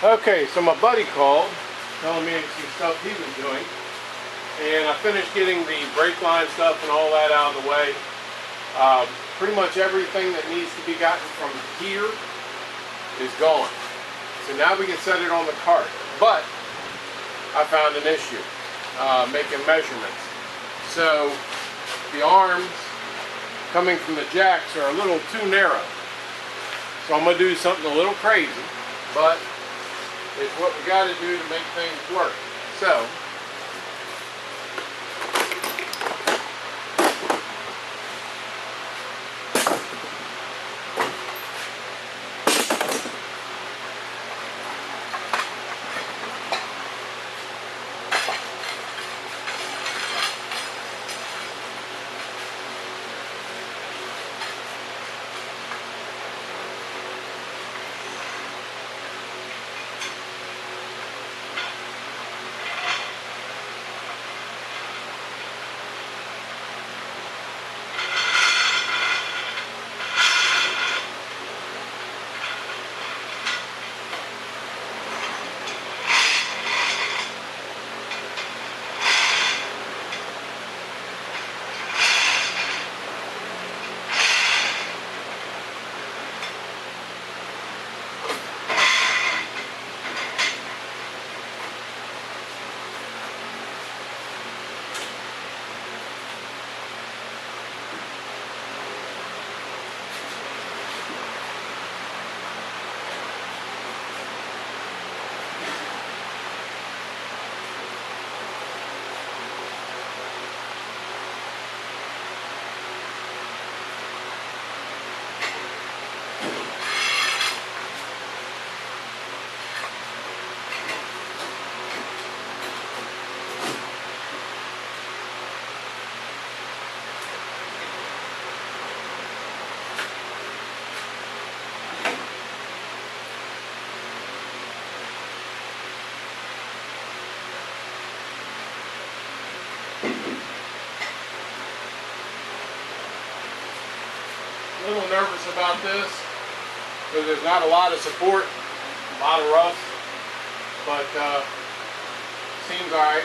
Okay, so my buddy called, telling me some stuff he was doing, and I finished getting the brake line stuff and all that out of the way. Pretty much everything that needs to be gotten from here is gone. So now we can set it on the cart. But I found an issue, making measurements. So the arms coming from the jacks are a little too narrow. So I'm going to do something a little crazy, but it's what we got to do to make things work. So a little nervous about this because there's not a lot of support, a lot of rust, but seems all right.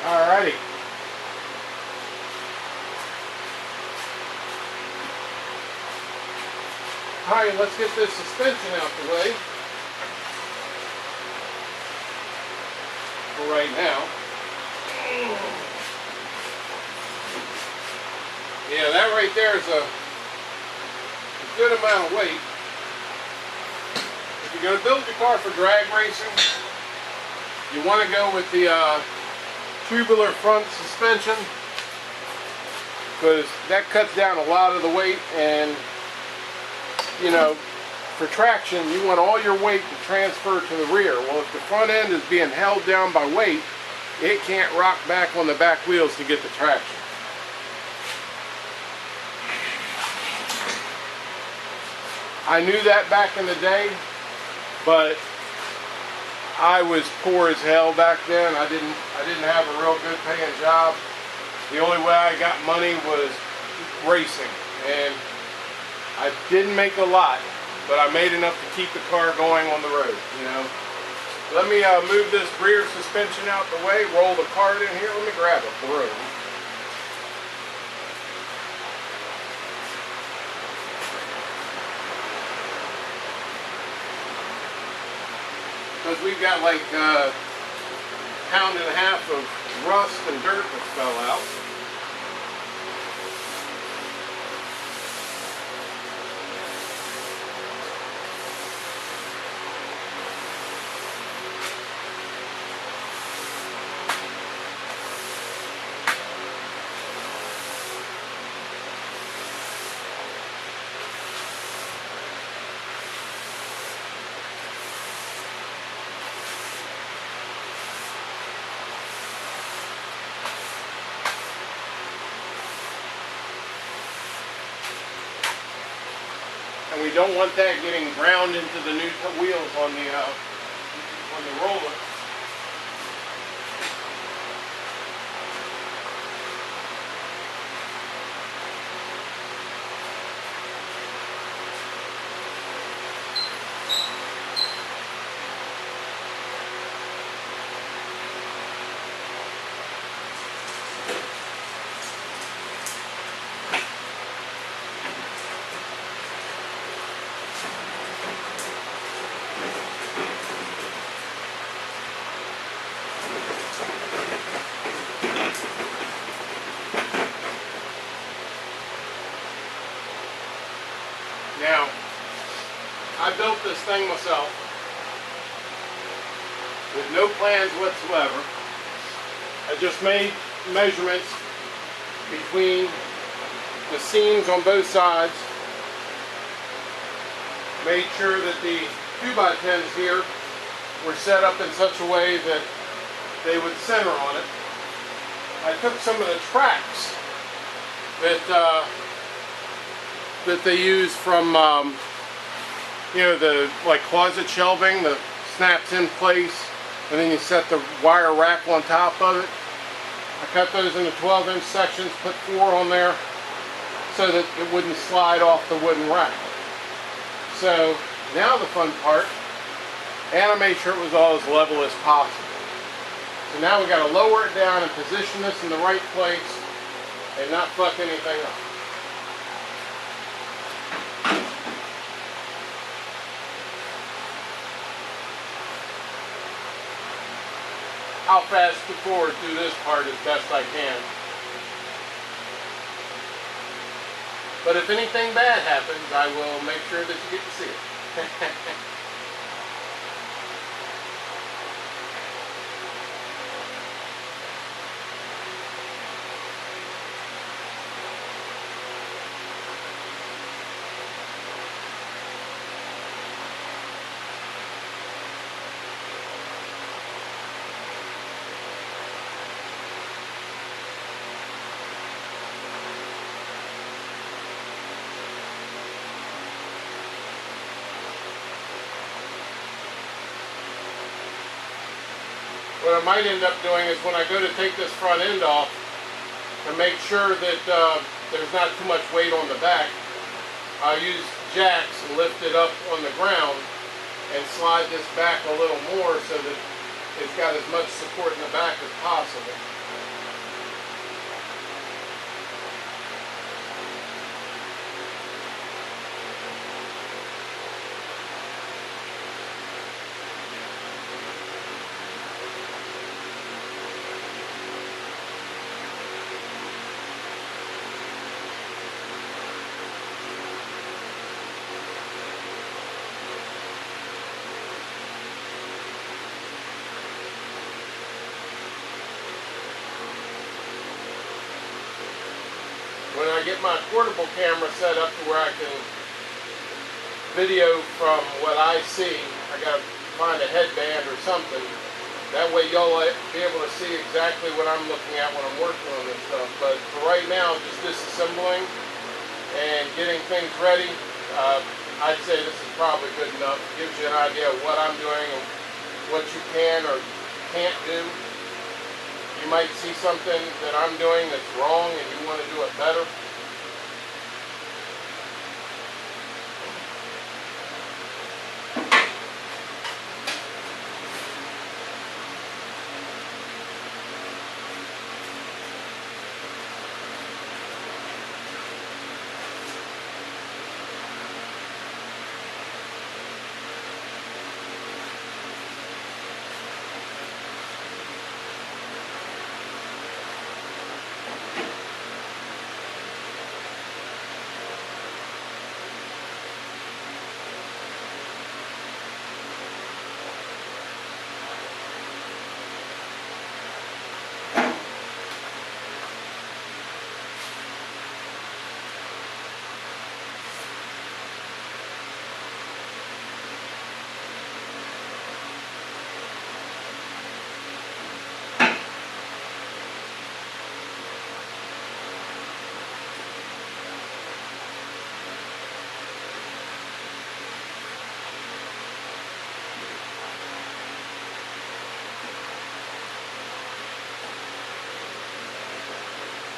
Alrighty. Alright, let's get this suspension out the way for right now. Yeah, that right there is a good amount of weight. If you're going to build your car for drag racing, you want to go with the tubular front suspension because that cuts down a lot of the weight, and you know, for traction you want all your weight to transfer to the rear. Well, if the front end is being held down by weight, it can't rock back on the back wheels to get the traction. I knew that back in the day, but I was poor as hell back then. I didn't have a real good paying job. The only way I got money was racing, and I didn't make a lot, but I made enough to keep the car going on the road, you know. Let me move this rear suspension out the way, roll the cart in here. Let me grab a broom. Because we've got like a pound and a half of rust and dirt that fell out. And we don't want that getting ground into the new wheels on the roller. Now, I built this thing myself with no plans whatsoever. I just made measurements between the seams on both sides, made sure that the 2x10s here were set up in such a way that they would center on it. I took some of the tracks that they use from, you know, the like closet shelving that snaps in place, and then you set the wire rack on top of it. I cut those into 12-inch sections, put 4 on there so that it wouldn't slide off the wooden rack. So now the fun part, and I made sure it was all as level as possible. So now we got to lower it down and position this in the right place and not fuck anything up. I'll fast forward through this part as best I can. But if anything bad happens, I will make sure that you get to see it. What I might end up doing is when I go to take this front end off, to make sure that there's not too much weight on the back, I'll use jacks and lift it up on the ground and slide this back a little more so that it's got as much support in the back as possible. When I get my portable camera set up to where I can video from what I see, I gotta find a headband or something. That way y'all will be able to see exactly what I'm looking at when I'm working on this stuff. But for right now, just disassembling and getting things ready, I'd say this is probably good enough. Gives you an idea of what I'm doing and what you can or can't do. You might see something that I'm doing that's wrong and you want to do it better.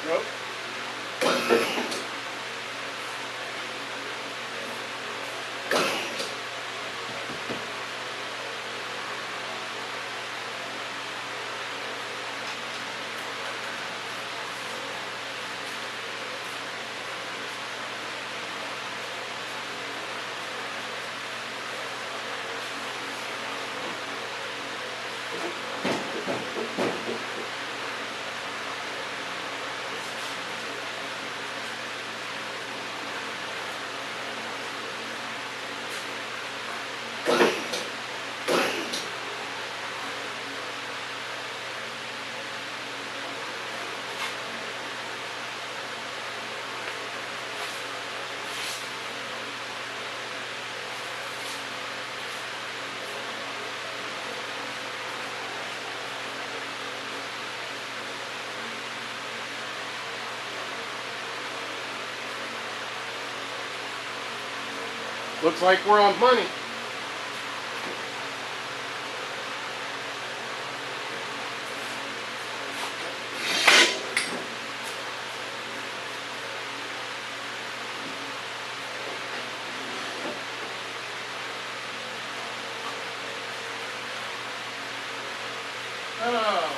Nope. Looks like we're on money. Oh.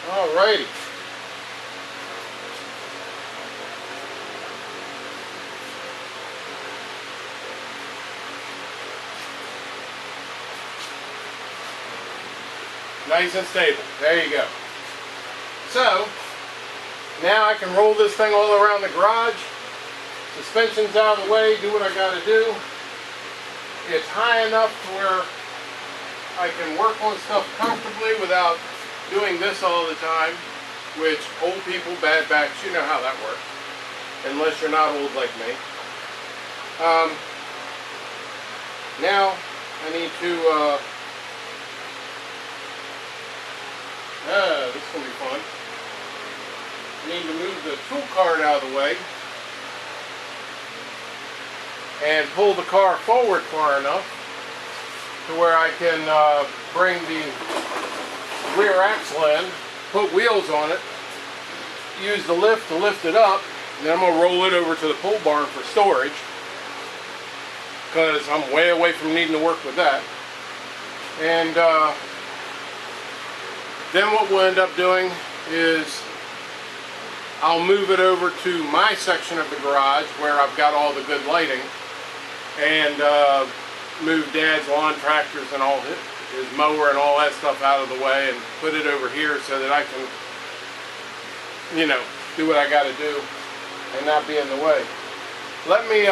Alrighty. Nice and stable. There you go. So, now I can roll this thing all around the garage. Suspension's out of the way, do what I gotta do. It's high enough to where I can work on stuff comfortably without doing this all the time, which old people, bad backs, you know how that works, unless you're not old like me. Now I need to this is going to be fun. I need to move the tool cart out of the way and pull the car forward far enough to where I can bring the rear axle in, put wheels on it, use the lift to lift it up, and then I'm going to roll it over to the pole barn for storage because I'm way away from needing to work with that. And then what we'll end up doing is I'll move it over to my section of the garage where I've got all the good lighting and move Dad's lawn tractors and all his mower and all that stuff out of the way and put it over here so that I can, you know, do what I got to do and not be in the way. Let me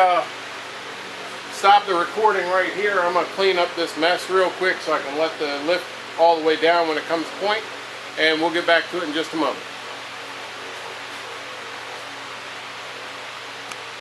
stop the recording right here. I'm going to clean up this mess real quick so I can let the lift all the way down when it comes to point, and we'll get back to it in just a moment.